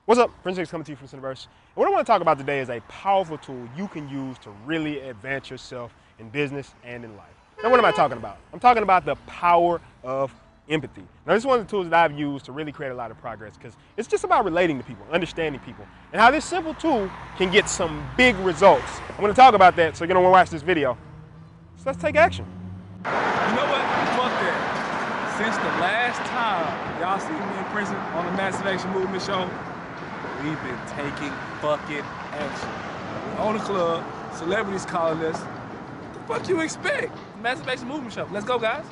What's up? Prince coming to you from Cineverse. And what I want to talk about today is a powerful tool you can use to really advance yourself in business and in life. Now, what am I talking about? I'm talking about the power of empathy. Now, this is one of the tools that I've used to really create a lot of progress because it's just about relating to people, understanding people, and how this simple tool can get some big results. I'm going to talk about that, so you're going to want to watch this video. So let's take action. You know what? Fuck that. Since the last time y'all see me in prison on the Massive Action Movement show, we've been taking fucking action. We're on the club, celebrities calling us. What the fuck you expect? The Massive Action Movement show. Let's go, guys.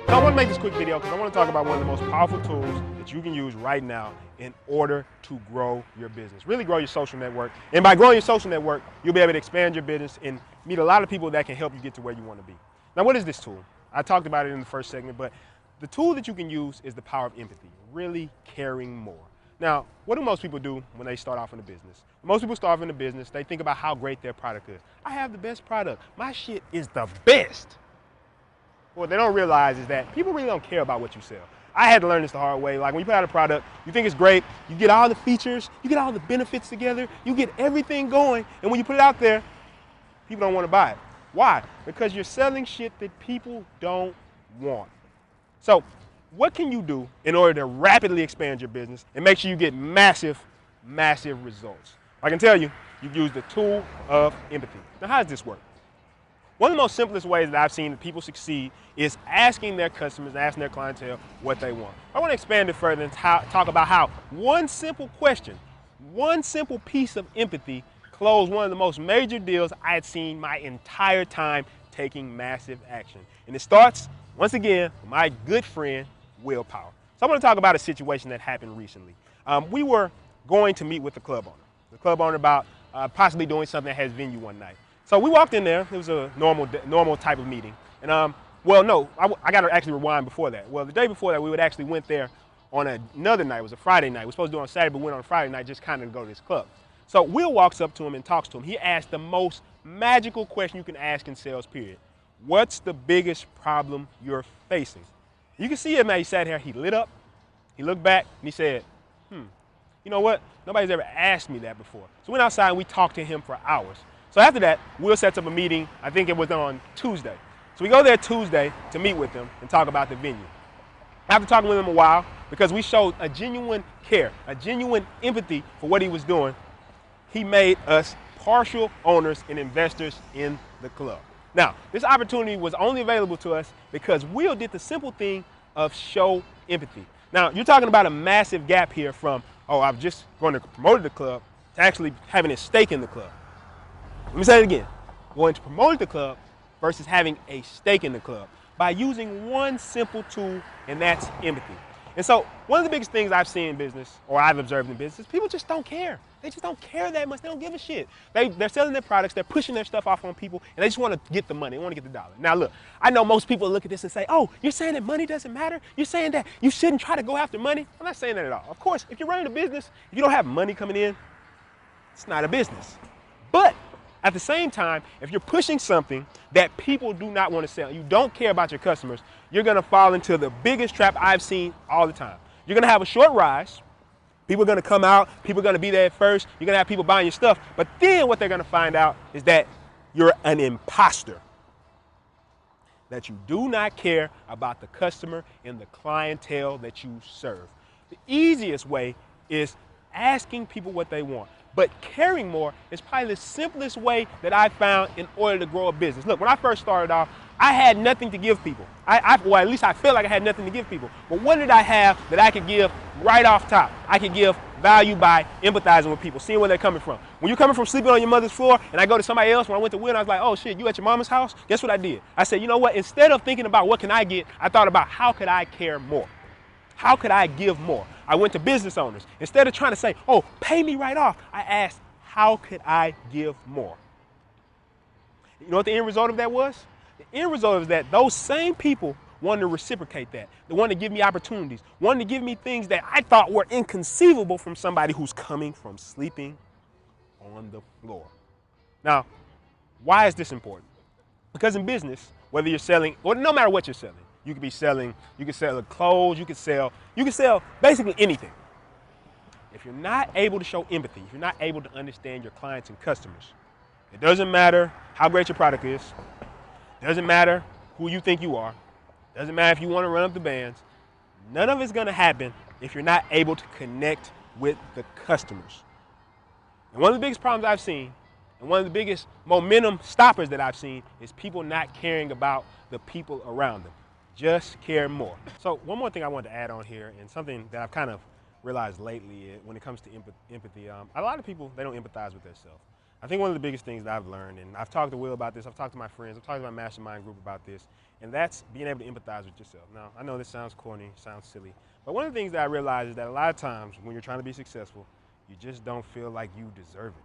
I want to make this quick video because I want to talk about one of the most powerful tools that you can use right now in order to grow your business. Really grow your social network. And by growing your social network, you'll be able to expand your business and meet a lot of people that can help you get to where you want to be. Now, what is this tool? I talked about it in the first segment, but the tool that you can use is the power of empathy, really caring more. Now, what do most people do when they start off in a business? Most people start off in a business, they think about how great their product is. I have the best product. My shit is the best. What they don't realize is that people really don't care about what you sell. I had to learn this the hard way. Like when you put out a product, you think it's great, you get all the features, you get all the benefits together, you get everything going, and when you put it out there, people don't want to buy it. Why? Because you're selling shit that people don't want. So what can you do in order to rapidly expand your business and make sure you get massive, massive results? I can tell you, you use the tool of empathy. Now, how does this work? One of the most simplest ways that I've seen that people succeed is asking their customers, asking their clientele what they want. I want to expand it further and talk about how one simple question, one simple piece of empathy closed one of the most major deals I had seen my entire time taking massive action. And it starts, once again, with my good friend, willpower. So I want to talk about a situation that happened recently. We were going to meet with the club owner. The club owner about possibly doing something at his venue one night. So we walked in there. It was a normal type of meeting. And well, no, I got to actually rewind before that. Well, the day before that, we would actually went there on another night. It was a Friday night. We were supposed to do it on Saturday, but we went on a Friday night just kind of to go to this club. So Will walks up to him and talks to him. He asked the most magical question you can ask in sales, period. What's the biggest problem you're facing? You can see him, man. He sat here. He lit up. He looked back, and he said, you know what? Nobody's ever asked me that before. So we went outside, and we talked to him for hours. So after that, Will sets up a meeting. I think it was on Tuesday. So we go there Tuesday to meet with him and talk about the venue. After talking with him a while, because we showed a genuine care, a genuine empathy for what he was doing, he made us partial owners and investors in the club. Now, this opportunity was only available to us because Will did the simple thing of show empathy. Now, you're talking about a massive gap here from, oh, I'm just going to promote the club, to actually having a stake in the club. Let me say it again. Going to promote the club versus having a stake in the club by using one simple tool, and that's empathy. And so one of the biggest things I've seen in business, or I've observed in business, people just don't care. They just don't care that much. They don't give a shit. They're selling their products. They're pushing their stuff off on people, and they just want to get the money. They want to get the dollar. Now, look, I know most people look at this and say, oh, you're saying that money doesn't matter? You're saying that you shouldn't try to go after money? I'm not saying that at all. Of course, if you're running a business, if you don't have money coming in, it's not a business. But at the same time, if you're pushing something that people do not want to sell, you don't care about your customers, you're going to fall into the biggest trap I've seen all the time. You're going to have a short rise. People are going to come out. People are going to be there at first. You're going to have people buying your stuff. But then what they're going to find out is that you're an imposter, that you do not care about the customer and the clientele that you serve. The easiest way is asking people what they want. But caring more is probably the simplest way that I found in order to grow a business. Look, when I first started off, I had nothing to give people. Well, at least I felt like I had nothing to give people. But what did I have that I could give right off top? I could give value by empathizing with people, seeing where they're coming from. When you're coming from sleeping on your mother's floor, and I go to somebody else, when I went to Will, I was like, oh shit, you at your mama's house? Guess what I did? I said, you know what? Instead of thinking about what can I get, I thought about how could I care more? How could I give more? I went to business owners. Instead of trying to say, oh, pay me right off, I asked, how could I give more? You know what the end result of that was? The end result is that those same people wanted to reciprocate that. They wanted to give me opportunities, wanted to give me things that I thought were inconceivable from somebody who's coming from sleeping on the floor. Now, why is this important? Because in business, whether you're selling, or no matter what you're selling, you could be selling, you could sell clothes, you could sell basically anything. If you're not able to show empathy, if you're not able to understand your clients and customers, it doesn't matter how great your product is, doesn't matter who you think you are, doesn't matter if you want to run up the bands, none of it's going to happen if you're not able to connect with the customers. And one of the biggest problems I've seen, and one of the biggest momentum stoppers that I've seen, is people not caring about the people around them. Just care more. So one more thing I wanted to add on here, and something that I've kind of realized lately when it comes to empathy, a lot of people, they don't empathize with themselves. I think one of the biggest things that I've learned, and I've talked to Will about this, I've talked to my friends, I've talked to my mastermind group about this, and that's being able to empathize with yourself. Now, I know this sounds corny, sounds silly, but one of the things that I realize is that a lot of times when you're trying to be successful, you just don't feel like you deserve it.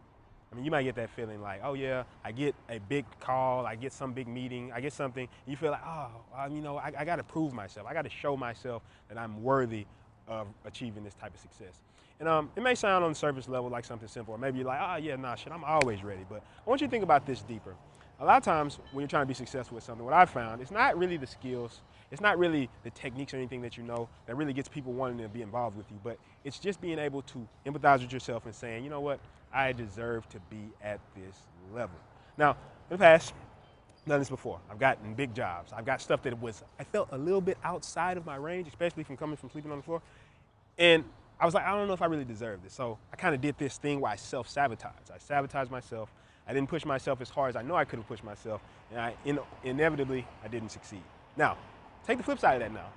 I mean, you might get that feeling like, oh yeah, I get a big call, I get some big meeting, I get something, and you feel like, oh, I got to prove myself, I got to show myself that I'm worthy of achieving this type of success. And it may sound on the surface level like something simple, or maybe you're like, oh yeah, nah, shit, I'm always ready. But I want you to think about this deeper. A lot of times when you're trying to be successful with something, what I've found, it's not really the skills, it's not really the techniques or anything that you know that really gets people wanting to be involved with you, but it's just being able to empathize with yourself and saying, you know what, I deserve to be at this level. Now, in the past, I've done this before. I've gotten big jobs. I've got stuff that I felt a little bit outside of my range, especially from coming from sleeping on the floor. And I was like, I don't know if I really deserve this. So I kind of did this thing where I self-sabotaged. I sabotaged myself. I didn't push myself as hard as I know I could have pushed myself. And inevitably, I didn't succeed. Now, take the flip side of that now.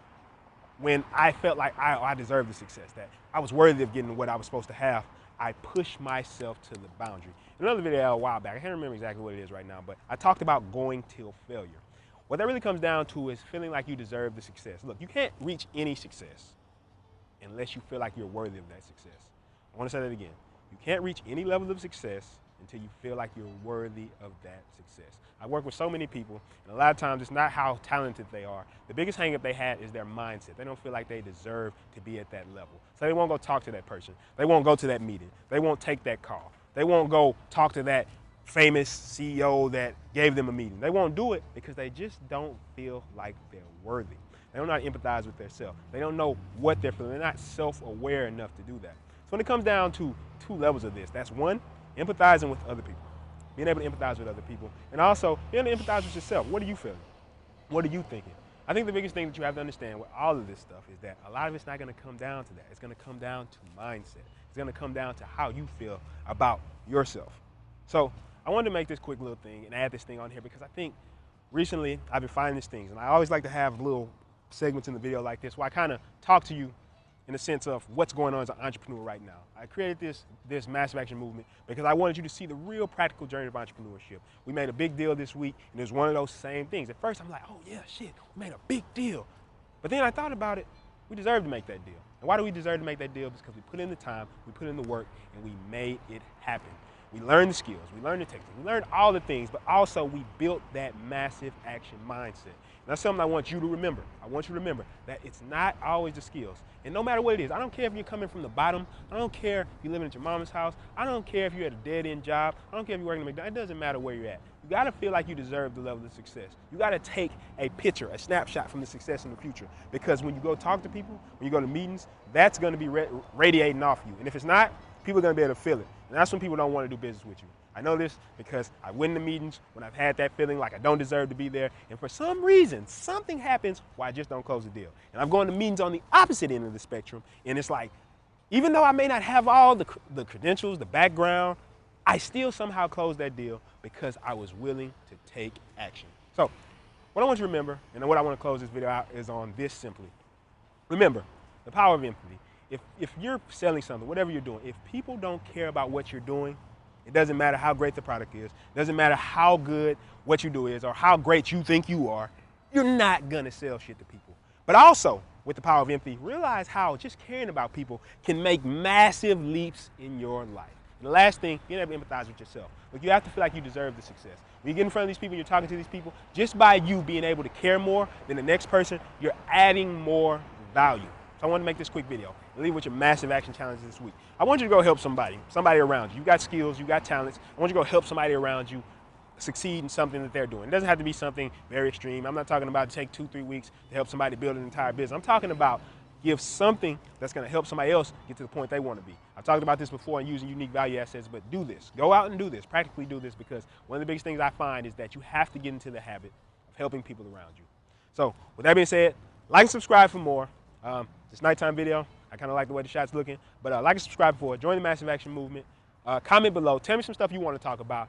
When I felt like I deserved the success, that I was worthy of getting what I was supposed to have, I pushed myself to the boundary. In another video a while back, I can't remember exactly what it is right now, but I talked about going till failure. What that really comes down to is feeling like you deserve the success. Look, you can't reach any success unless you feel like you're worthy of that success. I want to say that again. You can't reach any level of success until you feel like you're worthy of that success. I work with so many people, and a lot of times it's not how talented they are. The biggest hang-up they had is their mindset. They don't feel like they deserve to be at that level. So they won't go talk to that person. They won't go to that meeting. They won't take that call. They won't go talk to that famous CEO that gave them a meeting. They won't do it because they just don't feel like they're worthy. They don't know how to empathize with themselves. They don't know what they're feeling. They're not self-aware enough to do that. So when it comes down to two levels of this, that's one, empathizing with other people. Being able to empathize with other people. And also, being able to empathize with yourself. What are you feeling? What are you thinking? I think the biggest thing that you have to understand with all of this stuff is that a lot of it's not going to come down to that. It's going to come down to mindset. It's going to come down to how you feel about yourself. So I wanted to make this quick little thing and add this thing on here because I think recently I've been finding these things. And I always like to have little segments in the video like this where I kind of talk to you in the sense of what's going on as an entrepreneur right now. I created this massive action movement because I wanted you to see the real practical journey of entrepreneurship. We made a big deal this week, and it was one of those same things. At first, I'm like, oh yeah, shit, we made a big deal. But then I thought about it, we deserve to make that deal. And why do we deserve to make that deal? Because we put in the time, we put in the work, and we made it happen. We learned the skills, we learned the techniques, we learned all the things, but also we built that massive action mindset. And that's something I want you to remember. I want you to remember that it's not always the skills. And no matter what it is, I don't care if you're coming from the bottom, I don't care if you're living at your mama's house, I don't care if you're at a dead-end job, I don't care if you're working at McDonald's, it doesn't matter where you're at. You gotta feel like you deserve the level of success. You gotta take a picture, a snapshot from the success in the future. Because when you go talk to people, when you go to meetings, that's gonna be radiating off you. And if it's not, people are gonna be able to feel it. And that's when people don't want to do business with you. I know this because I went to meetings when I've had that feeling like I don't deserve to be there, and for some reason, something happens where I just don't close the deal. And I'm going to meetings on the opposite end of the spectrum, and it's like, even though I may not have all the credentials, the background, I still somehow closed that deal because I was willing to take action. So, what I want you to remember, and what I want to close this video out is on this simply. Remember, the power of empathy. If you're selling something, whatever you're doing, if people don't care about what you're doing, it doesn't matter how great the product is, it doesn't matter how good what you do is or how great you think you are, you're not gonna sell shit to people. But also, with the power of empathy, realize how just caring about people can make massive leaps in your life. And the last thing, being able to empathize with yourself. Look, you have to feel like you deserve the success. When you get in front of these people, you're talking to these people, just by you being able to care more than the next person, you're adding more value. So I wanted to make this quick video and leave with your massive action challenges this week. I want you to go help somebody around you. You got skills, you got talents. I want you to go help somebody around you succeed in something that they're doing. It doesn't have to be something very extreme. I'm not talking about take 2-3 weeks to help somebody build an entire business. I'm talking about give something that's going to help somebody else get to the point they want to be. I've talked about this before in using unique value assets, but do this. Go out and do this. Practically do this, because one of the biggest things I find is that you have to get into the habit of helping people around you. So with that being said, like and subscribe for more. This nighttime video, I kind of like the way the shot's looking, but like and subscribe for it. Join the Massive Action Movement. Comment below. Tell me some stuff you want to talk about,